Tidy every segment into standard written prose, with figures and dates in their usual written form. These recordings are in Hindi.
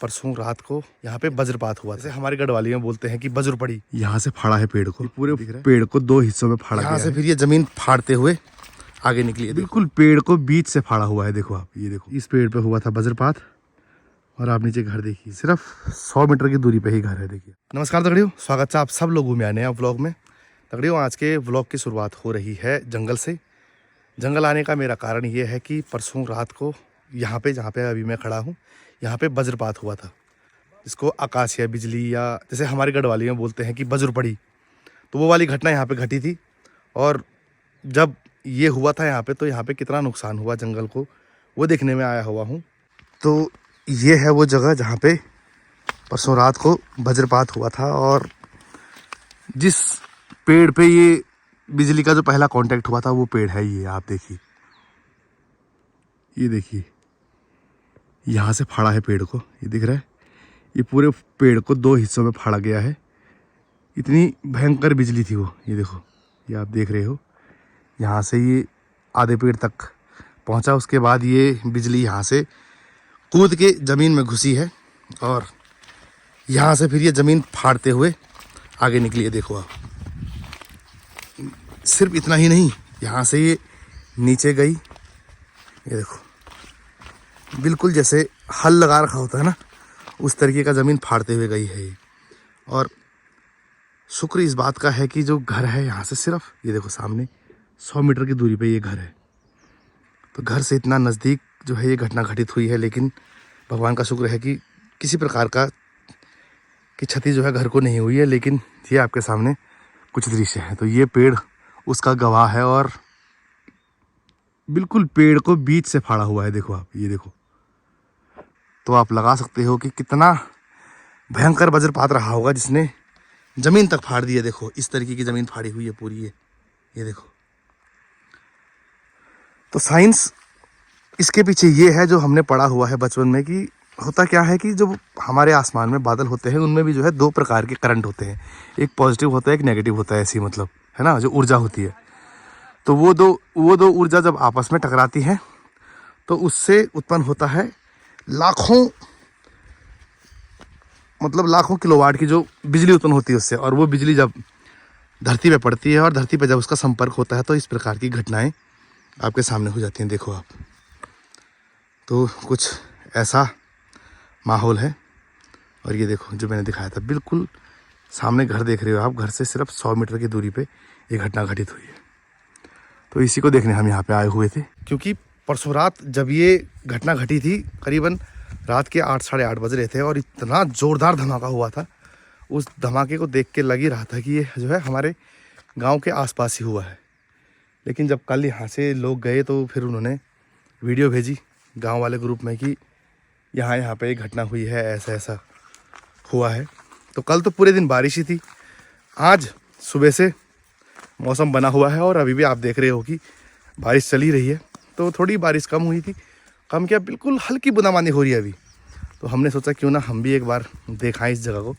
परसों रात को यहाँ पे वज्रपात हुआ। जैसे हमारे गढ़वाली में बोलते हैं कि वज्र पड़ी, यहाँ से फाड़ा है पेड़ को, पूरे पेड़ को दो हिस्सों में फाड़ा गया है। यहाँ से फिर ये जमीन फाड़ते हुए आगे निकली है। बिल्कुल पेड़ को बीच से फाड़ा हुआ है। देखो आप, ये देखो, इस पेड़ पे हुआ था वज्रपात और आप नीचे घर देखिए, सिर्फ 100 मीटर की दूरी पे ही घर है। देखिए। नमस्कार तगड़ियों, स्वागत है आप सब लोगों में आने व्लॉग में। तगड़ियों, आज के व्लॉग की शुरुआत हो रही है जंगल से। जंगल आने का मेरा कारण ये है कि परसों रात को यहाँ पे, जहाँ पे अभी मैं खड़ा हूँ, यहाँ पे वज्रपात हुआ था, जिसको आकाशीय बिजली या जैसे हमारे गढ़वाली में बोलते हैं कि वज्र पड़ी, तो वो वाली घटना यहाँ पे घटी थी। और जब ये हुआ था यहाँ पे, तो यहाँ पे कितना नुकसान हुआ जंगल को, वो देखने में आया हुआ हूँ। तो ये है वो जगह जहाँ पे परसों रात को वज्रपात हुआ था, और जिस पेड़ पे ये बिजली का जो पहला कांटेक्ट हुआ था वो पेड़ है ये। आप देखिए, ये देखिए, यहाँ से फाड़ा है पेड़ को, ये दिख रहा है। ये पूरे पेड़ को दो हिस्सों में फाड़ा गया है। इतनी भयंकर बिजली थी वो। ये देखो, ये आप देख रहे हो, यहाँ से ये आधे पेड़ तक पहुँचा। उसके बाद ये बिजली यहाँ से कूद के ज़मीन में घुसी है और यहाँ से फिर ये ज़मीन फाड़ते हुए आगे निकली है। देखो आप, सिर्फ इतना ही नहीं, यहाँ से ये नीचे गई। ये देखो, बिल्कुल जैसे हल लगा रखा होता है ना, उस तरीके का ज़मीन फाड़ते हुए गई है ये। और शुक्र इस बात का है कि जो घर है यहाँ से सिर्फ, ये देखो सामने 100 मीटर की दूरी पे ये घर है। तो घर से इतना नज़दीक जो है ये घटना घटित हुई है, लेकिन भगवान का शुक्र है कि किसी प्रकार का की क्षति जो है घर को नहीं हुई है। लेकिन ये आपके सामने कुछ दृश्य है। तो ये पेड़ उसका गवाह है, और बिल्कुल पेड़ को बीच से फाड़ा हुआ है। देखो आप, ये देखो, तो आप लगा सकते हो कि कितना भयंकर वज्रपात रहा होगा जिसने जमीन तक फाड़ दी है। देखो, इस तरीके की जमीन फाड़ी हुई है पूरी ये देखो। तो साइंस इसके पीछे ये है जो हमने पढ़ा हुआ है बचपन में, कि होता क्या है कि जो हमारे आसमान में बादल होते हैं उनमें भी जो है दो प्रकार के करंट होते हैं, एक पॉजिटिव होता है, एक नेगेटिव होता है। ऐसी मतलब है ना, जो ऊर्जा होती है। तो वो दो ऊर्जा जब आपस में टकराती हैं तो उससे उत्पन्न होता है लाखों किलोवाट की जो बिजली उत्पन्न होती है उससे। और वो बिजली जब धरती पे पड़ती है और धरती पे जब उसका संपर्क होता है, तो इस प्रकार की घटनाएं आपके सामने हो जाती हैं। देखो आप, तो कुछ ऐसा माहौल है। और ये देखो, जो मैंने दिखाया था, बिल्कुल सामने घर देख रहे हो आप, घर से सिर्फ 100 मीटर की दूरी पे ये घटना घटित हुई है। तो इसी को देखने हम यहाँ पे आए हुए थे, क्योंकि परसों रात जब ये घटना घटी थी, करीबन रात के 8 साढ़े 8 बज रहे थे, और इतना ज़ोरदार धमाका हुआ था। उस धमाके को देख के लग ही रहा था कि ये जो है हमारे गांव के आसपास ही हुआ है। लेकिन जब कल यहाँ से लोग गए, तो फिर उन्होंने वीडियो भेजी गांव वाले ग्रुप में कि यहाँ पे एक घटना हुई है, ऐसा ऐसा हुआ है। तो कल तो पूरे दिन बारिश ही थी। आज सुबह से मौसम बना हुआ है और अभी भी आप देख रहे हो कि बारिश चली रही है। तो थोड़ी बारिश कम हुई थी, कम क्या, बिल्कुल हल्की बूंदाबांदी हो रही है अभी। तो हमने सोचा क्यों ना हम भी एक बार देखाएं इस जगह को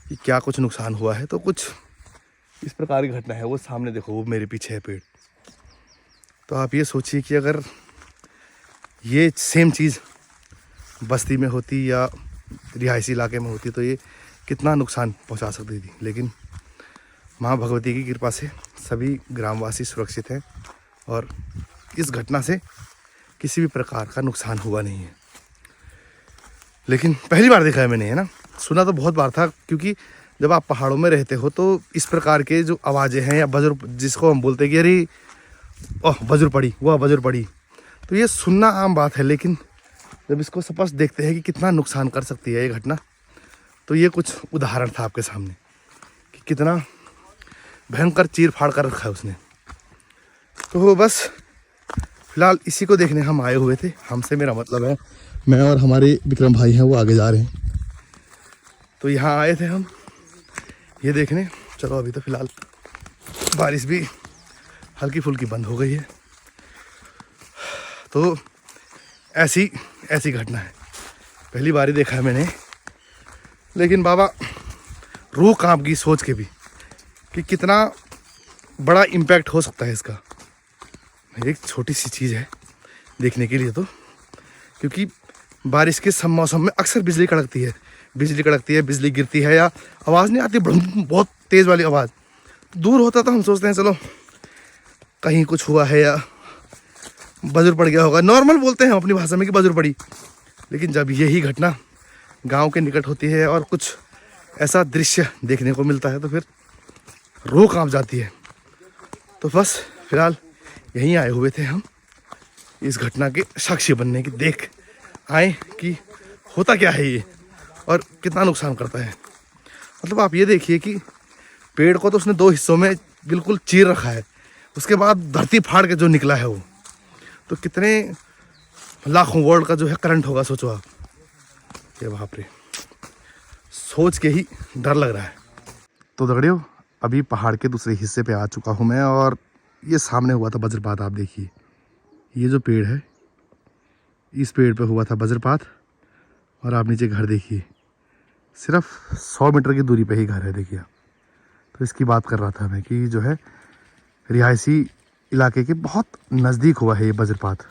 कि क्या कुछ नुकसान हुआ है। तो कुछ इस प्रकार की घटना है। वो सामने देखो, वो मेरे पीछे है पेड़। तो आप ये सोचिए कि अगर ये सेम चीज़ बस्ती में होती या रिहायशी इलाके में होती तो ये कितना नुकसान पहुंचा सकती थी। लेकिन माँ भगवती की कृपा से सभी ग्रामवासी सुरक्षित हैं और इस घटना से किसी भी प्रकार का नुकसान हुआ नहीं है। लेकिन पहली बार देखा है मैंने, है ना। सुना तो बहुत बार था, क्योंकि जब आप पहाड़ों में रहते हो तो इस प्रकार के जो आवाज़ें हैं या वज्र, जिसको हम बोलते हैं कि अरे ओह वज्र पड़ी, वह वज्र पड़ी, तो ये सुनना आम बात है। लेकिन जब इसको स्पष्ट देखते हैं कि कितना नुकसान कर सकती है ये घटना, तो ये कुछ उदाहरण था आपके सामने कि कितना भयंकर चीर फाड़ कर रखा है उसने। तो बस फिलहाल इसी को देखने हम आए हुए थे। हमसे मेरा मतलब है, मैं और हमारे विक्रम भाई हैं, वो आगे जा रहे हैं। तो यहाँ आए थे हम ये देखने। चलो, अभी तो फिलहाल बारिश भी हल्की फुल्की बंद हो गई है। तो ऐसी घटना है, पहली बार ही देखा है मैंने। लेकिन बाबा, रूह कांप गई सोच के भी कि कितना बड़ा इम्पैक्ट हो सकता है इसका। एक छोटी सी चीज़ है देखने के लिए, तो क्योंकि बारिश के सब मौसम में अक्सर बिजली कड़कती है, बिजली गिरती है, या आवाज़ नहीं आती बहुत तेज़ वाली आवाज़। दूर होता तो हम सोचते हैं चलो कहीं कुछ हुआ है या बजर पड़ गया होगा, नॉर्मल बोलते हैं अपनी भाषा में कि बजर पड़ी। लेकिन जब यही घटना गांव के निकट होती है और कुछ ऐसा दृश्य देखने को मिलता है तो फिर रूह कांप जाती है। तो बस फिलहाल यहीं आए हुए थे हम, इस घटना के साक्षी बनने की, देख आए कि होता क्या है ये और कितना नुकसान करता है। मतलब आप ये देखिए कि पेड़ को तो उसने 2 हिस्सों में बिल्कुल चीर रखा है, उसके बाद धरती फाड़ के जो निकला है वो, तो कितने लाखों वोल्ट का जो है करंट होगा, सोचो आप। ये वहाँ पे सोच के ही डर लग रहा है। तो दगड़ियों, अभी पहाड़ के दूसरे हिस्से पे आ चुका हूँ मैं, और ये सामने हुआ था वज्रपात। आप देखिए ये जो पेड़ है, इस पेड़ पे हुआ था वज्रपात, और आप नीचे घर देखिए, सिर्फ 100 मीटर की दूरी पे ही घर है, देखिए। तो इसकी बात कर रहा था मैं कि जो है रिहायशी इलाके के बहुत नज़दीक हुआ है ये वज्रपात।